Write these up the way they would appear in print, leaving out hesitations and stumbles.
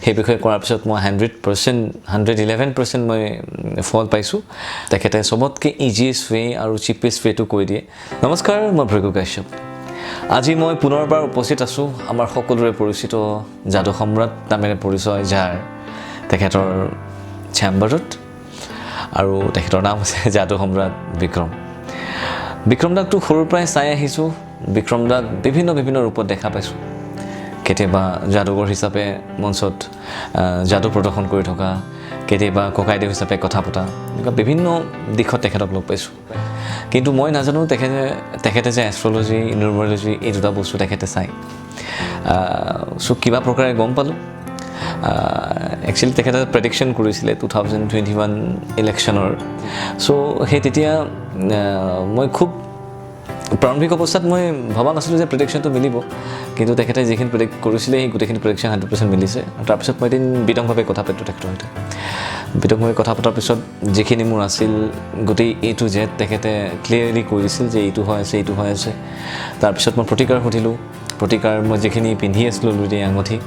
সেই বিষয়ে কৰাৰ পিছত মই 111% মই ফল পাইছোঁ তেখেতে চবতকৈ ইজিয়েষ্ট ৱে আৰু চিপেষ্ট ৱেটো কৈ দিয়ে নমস্কাৰ মই ভৃগু কাশ্যপ আজি মই পুনৰবাৰ উপস্থিত আছোঁ আমাৰ সকলোৰে পৰিচিত যাদু সম্ৰাট নামেৰে পৰিচয় যাৰ তেখেতৰ চেম্বাৰত আৰু তেখেতৰ নাম আছে যাদু সম্ৰাট বিক্ৰম দাকটো সৰুৰ পৰাই চাই আহিছোঁ বিক্ৰম দাক বিভিন্ন ৰূপত দেখা পাইছোঁ কেতিয়াবা যাদুকৰ হিচাপে মঞ্চত যাদু প্ৰদৰ্শন কৰি থকা কেতিয়াবা ককাইদেউ হিচাপে কথা পতা এনেকুৱা বিভিন্ন দিশত তেখেতক লগ পাইছোঁ কিন্তু মই নাজানো তেখেতে যে এষ্ট্ৰলজি নিউমৰলজি এই দুটা বস্তু তেখেতে চাই চ' কিবা প্ৰকাৰে গম পালোঁ একচুৱেলি তেখেতে প্ৰেডিকশ্যন কৰিছিলে 2021 ইলেকশ্যনৰ চ' সেই তেতিয়া মই খুব প্ৰাৰম্ভিক অৱস্থাত মই ভবা নাছিলোঁ যে প্ৰেডিকশ্যনটো মিলিব কিন্তু তেখেতে যিখিনি প্ৰেডিক্ট কৰিছিলে সেই গোটেইখিনি প্ৰেডিকশ্যন 100% মিলিছে তাৰপিছত মই এদিন বিতংভাৱে কথা পাতিলোঁ তেখেতৰ সৈতে বিতংভাৱে কথা পতাৰ পিছত যিখিনি মোৰ আছিল গোটেই A to Z তেখেতে ক্লিয়াৰলি কৈ দিছিল যে এইটো হৈ আছে তাৰপিছত মই প্ৰতিকাৰ সুধিলোঁ প্ৰতিকাৰ মই যিখিনি পিন্ধি আছিলোঁ লুটি আঙুঠি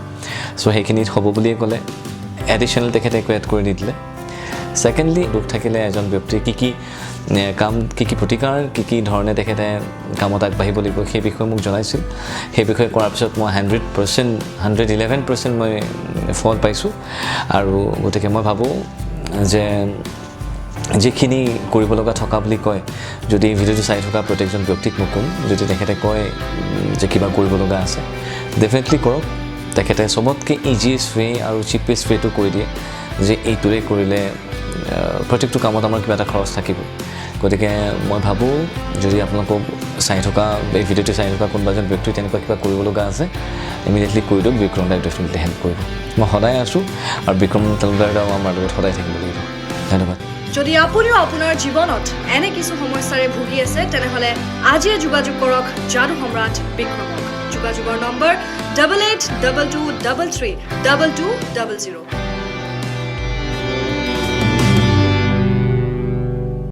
চ' সেইখিনিত হ'ব বুলিয়ে ক'লে এডিশ্যনেল তেখেতে একো এড কৰি নিদিলে ছেকেণ্ডলি দুখ থাকিলে এজন ব্যক্তিৰ কি কাম কি প্ৰতিকাৰ কি ধৰণে তেখেতে কামত আগবাঢ়িব লাগিব সেই বিষয়ে মোক জনাইছিল সেই বিষয়ে কৰাৰ পিছত মই 111% মই ফল পাইছোঁ আৰু গতিকে মই ভাবোঁ যে যিখিনি কৰিব লগা থকা বুলি কয় যদি এই ভিডিঅ'টো চাই থকা প্ৰত্যেকজন ব্যক্তিক মই ক'ম যদি তেখেতে কয় যে কিবা কৰিব লগা আছে ডেফিনেটলি কৰক তেখেতে চবতকৈ ইজিয়েষ্ট ৱে আৰু চিপেষ্ট ৱেটো কৈ দিয়ে যে এইটোৰে কৰিলে প্ৰত্যেকটো কামত আমাৰ কিবা এটা খৰচ থাকিব গতিকে মই ভাবোঁ যদি আপোনালোকক এই ভিডিঅ'টো চাই থকা কোনোবা এজন ব্যক্তি তেনেকুৱা কিবা কৰিব লগা আছে ইমিডিয়েটলি কৰি দিয়ক বিক্ৰম দাই ডেফিনেটলি হেল্প কৰিব মই সদায় আছোঁ আৰু বিক্ৰম তালুকদাৰও আমাৰ লগত সদায় থাকিব লাগিব ধন্যবাদ যদি আপুনিও আপোনাৰ জীৱনত এনে কিছু সমস্যাৰে ভুগি আছে তেনেহ'লে আজিয়ে যোগাযোগ কৰক যাদু সম্ৰাট বিক্ৰমক যোগাযোগৰ নম্বৰ 8822332200